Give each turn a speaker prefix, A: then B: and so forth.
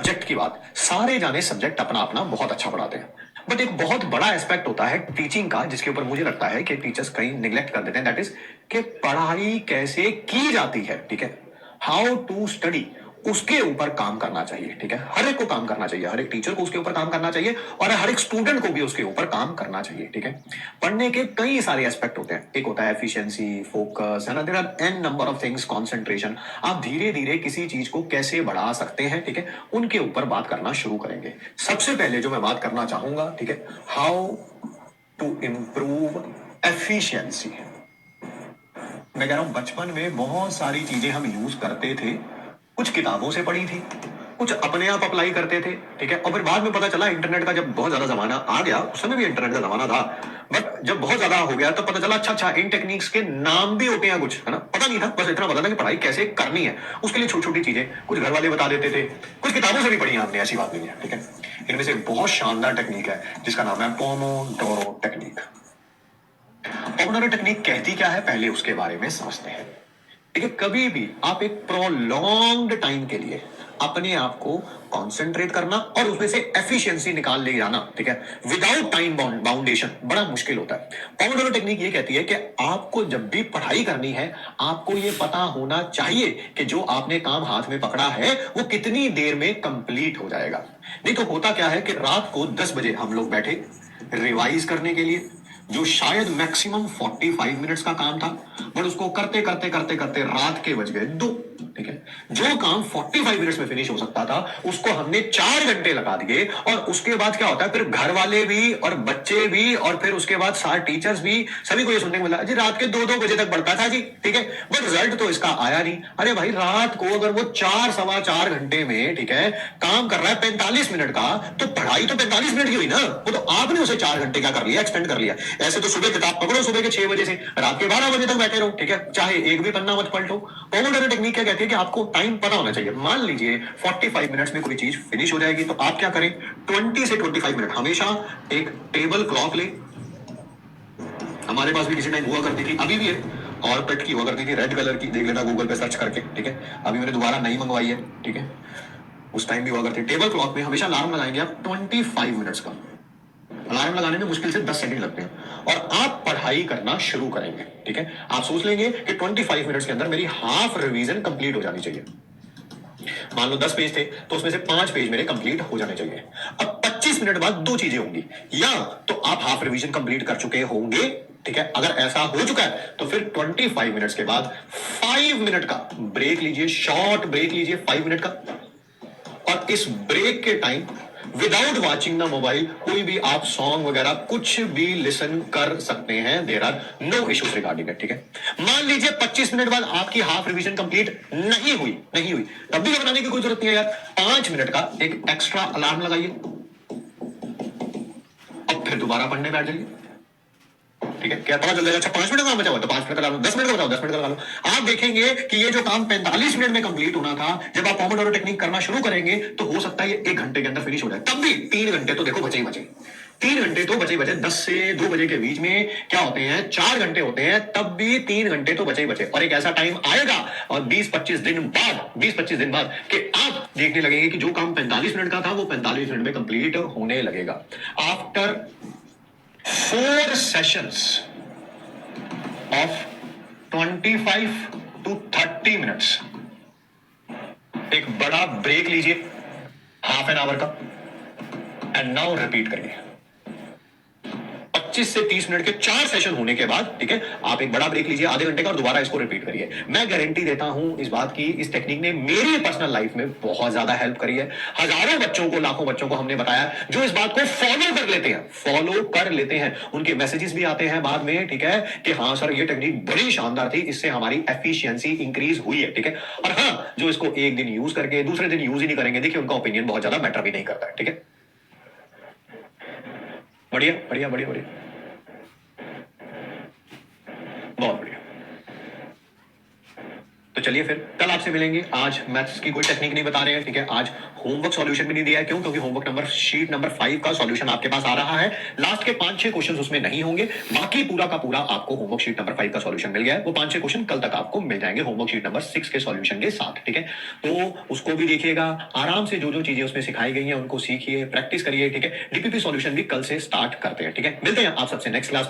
A: Subject की बात, सारे जाने सब्जेक्ट अपना अपना बहुत अच्छा पढ़ाते हैं, बट एक बहुत बड़ा एस्पेक्ट होता है टीचिंग का जिसके ऊपर मुझे लगता है कि टीचर्स कहीं निग्लेक्ट कर देते हैं, दैट इज कि पढ़ाई कैसे की जाती है, ठीक है, हाउ टू स्टडी, उसके ऊपर काम करना चाहिए, ठीक है, हर एक को काम करना चाहिए, हर एक टीचर को उसके ऊपर काम करना चाहिए और हर एक स्टूडेंट को भी उसके ऊपर काम करना चाहिए, ठीक है। पढ़ने के कई सारे एस्पेक्ट होते हैं, एक होता है एफिशिएंसी, फोकस, है ना, there are an number of things, concentration. आप धीरे धीरे किसी चीज को कैसे बढ़ा सकते हैं, ठीक है, उनके ऊपर बात करना शुरू करेंगे। सबसे पहले जो मैं बात करना चाहूंगा, ठीक है, हाउ टू इंप्रूव एफिशिएंसी। मैं कह रहा हूं बचपन में बहुत सारी चीजें हम यूज करते थे, कुछ किताबों से पढ़ी थी, कुछ अपने आप अप्लाई करते थे, ठीक है, और फिर बाद में पता चला इंटरनेट का जब बहुत ज्यादा जमाना आ गया, उस समय भी इंटरनेट का जमाना था, बट जब बहुत ज्यादा हो गया तब पता चला अच्छा अच्छा इन टेक्निक्स के नाम भी होते हैं कुछ, है ना, पता नहीं था, बस इतना पता था कि पढ़ाई कैसे करनी है, उसके लिए छोटी छोटी चीजें कुछ घर वाले बता देते थे, कुछ किताबों से भी पढ़ी हमने, ऐसी बात नहीं है, ठीक है। इनमें से एक बहुत शानदार टेक्निक है जिसका नाम है पोमोडोरो टेक्निक। पोमोडोरो टेक्निक कहती क्या है, पहले उसके बारे में समझते हैं, ठीक है। कभी भी आप एक प्रोलॉन्ग्ड टाइम के लिए अपने आप को कंसंट्रेट करना और उसमें से एफिशिएंसी निकाल ले जाना, ठीक है, विदाउट टाइम बाउंडेशन बड़ा मुश्किल होता है। पोमोडोरो टेक्निक ये कहती है कि आपको जब भी पढ़ाई करनी है, आपको ये पता होना चाहिए कि जो आपने काम हाथ में पकड़ा है वो कितनी देर में कंप्लीट हो जाएगा। नहीं तो होता क्या है कि रात को 10 बजे हम लोग बैठे रिवाइज करने के लिए, जो शायद मैक्सिमम 45 मिनट्स का काम था, बट उसको करते करते करते करते रात के बज गए 2, ठीक है। जो काम 45 मिनट्स में फिनिश हो सकता था उसको हमने 4 घंटे लगा दिए, और उसके बाद क्या होता है, फिर घर वाले भी और बच्चे भी और फिर उसके बाद सारे टीचर्स भी, सभी को ये सुनने को मिला जी रात के 2-2 बजे तक बढ़ता था जी, ठीक है, बट रिजल्ट तो इसका आया नहीं। अरे भाई रात को अगर वो 4 सवा 4 घंटे में, ठीक है, काम कर रहा है 45 मिनट का, तो पढ़ाई तो 45 मिनट की हुई ना, वो तो आपने उसे 4 घंटे का कर लिया, एक्सटेंड कर लिया। ऐसे तो सुबह किताब पकड़ो सुबह के 6 बजे से रात के 12 बजे तक बैठे रहो, ठीक है, चाहे एक भी पन्ना मत पलटो। पोमोडोरो टेक्निक क्या कहती है कि आपको टाइम पता होना चाहिए। मान लीजिए 45 मिनट्स में कोई चीज फिनिश हो जाएगी, तो आप क्या करें, 20 से 25 मिनट हमेशा एक टेबल क्लॉक ले, हमारे पास भी किसी टाइम हुआ करती थी, अभी भी है, और पेट की हुआ करती थी, रेड कलर की, देख लेना गूगल पे सर्च करके, ठीक है, अभी मैंने दोबारा नई मंगवाई है, ठीक है, उस टाइम भी हुआ करती। टेबल क्लॉक में हमेशा अलार्म लगाएंगे आप 25 मिनट्स का, अलार्म लगाने में मुश्किल से 10 सेकंड लगते हैं, और आप पढ़ाई करना शुरू करेंगे, ठीक है। आप सोच लेंगे कि 25 मिनट्स के अंदर मेरी हाफ रिवीजन कंप्लीट हो जानी चाहिए। मान लो 10 पेज थे तो उसमें से 5 पेज मेरे कंप्लीट हो जाने चाहिए। अब 25 मिनट बाद दो चीजें होंगी, या तो आप हाफ रिवीजन कंप्लीट कर चुके होंगे, ठीक है, अगर ऐसा हो चुका है तो फिर 25 मिनट्स के बाद 5 मिनट का ब्रेक लीजिए, शॉर्ट ब्रेक लीजिए 5 मिनट का, और इस ब्रेक के time without watching the mobile कोई भी आप सॉन्ग वगैरह कुछ भी लिसन कर सकते हैं, there are no issues regarding it, ठीक है। मान लीजिए 25 मिनट बाद आपकी हाफ रिवीजन कंप्लीट नहीं हुई, तब भी घबराने की कोई जरूरत नहीं है यार, 5 मिनट का एक एक्स्ट्रा अलार्म लगाइए, अब फिर दोबारा पढ़ने बैठ जाइए, ठीक है। क्या पता चल जाएगा अच्छा 5 मिनट का बचा हुआ तो 5 मिनट का लगा लो, 10 मिनट का बचाओ 10 मिनट का लगा लो। आप देखेंगे कि ये जो काम 45 मिनट में कंप्लीट होना था, जब आप पोमोडोरो टेक्निक करना शुरू करेंगे तो हो सकता है ये 1 घंटे के अंदर फिनिश हो जाए, तब भी 3 घंटे तो देखो बचे ही बचे, 3 घंटे तो बचे ही बचे। 10 से 2 बजे के बीच में क्या होते हैं, 4 घंटे होते हैं, तब भी 3 घंटे तो बचे ही बचे। और एक ऐसा टाइम आएगा और 20-25 दिन बाद कि आप देखने लगेंगे कि जो काम 45 मिनट का था वो 45 मिनट में कंप्लीट होने लगेगा। After 4 sessions of 25 to 30 minutes एक बड़ा ब्रेक लीजिए, हाफ एन आवर का, एंड नाउ रिपीट करिए। 25 से 30 मिनट के 4 सेशन होने के बाद, ठीक है, आप एक बड़ा ब्रेक लीजिए आधे घंटे का और दोबारा इसको रिपीट करिए। मैं गारंटी देता हूं इस बात की, इस टेक्निक ने मेरी पर्सनल लाइफ में बहुत ज्यादा हेल्प करी है। हजारों बच्चों को, लाखों बच्चों को हमने बताया जो इस बात को फॉलो कर लेते हैं, उनके मैसेजेस भी आते हैं बाद में, ठीक है, कि हाँ सर ये टेक्निक बड़ी शानदार थी, इससे हमारी एफिशिएंसी इंक्रीज हुई है, ठीक है। और हाँ, जो इसको एक दिन यूज करके दूसरे दिन यूज ही नहीं करेंगे, देखिए उनका ओपिनियन बहुत ज्यादा मैटर भी नहीं करता है, ठीक है। बढ़िया बढ़िया बढ़िया बढ़िया, बहुत बढ़िया। तो चलिए फिर कल आपसे मिलेंगे। आज मैथ्स की कोई टेक्निक नहीं बता रहे हैं, ठीक है। आज होमवर्क सॉल्यूशन भी नहीं दिया है। क्यों? क्योंकि होमवर्क नंबर शीट नंबर 5 का सॉल्यूशन आपके पास आ रहा है। लास्ट के 5-6 क्वेश्चन उसमें नहीं होंगे, बाकी पूरा का पूरा आपको होमवर्क शीट नंबर 5 का सॉल्यूशन मिल गया है। वो 5-6 क्वेश्चन कल तक आपको मिल जाएंगे होमवर्क शीट नंबर 6 के सॉल्यूशन के साथ, ठीक है। तो उसको भी देखिएगा आराम से, जो जो चीजें उसमें सिखाई गई हैं उनको सीखिए, प्रैक्टिस करिए, ठीक है। डीपीपी सॉल्यूशन भी कल से स्टार्ट करते हैं, ठीक है। मिलते हैं आप सबसे नेक्स्ट क्लास में।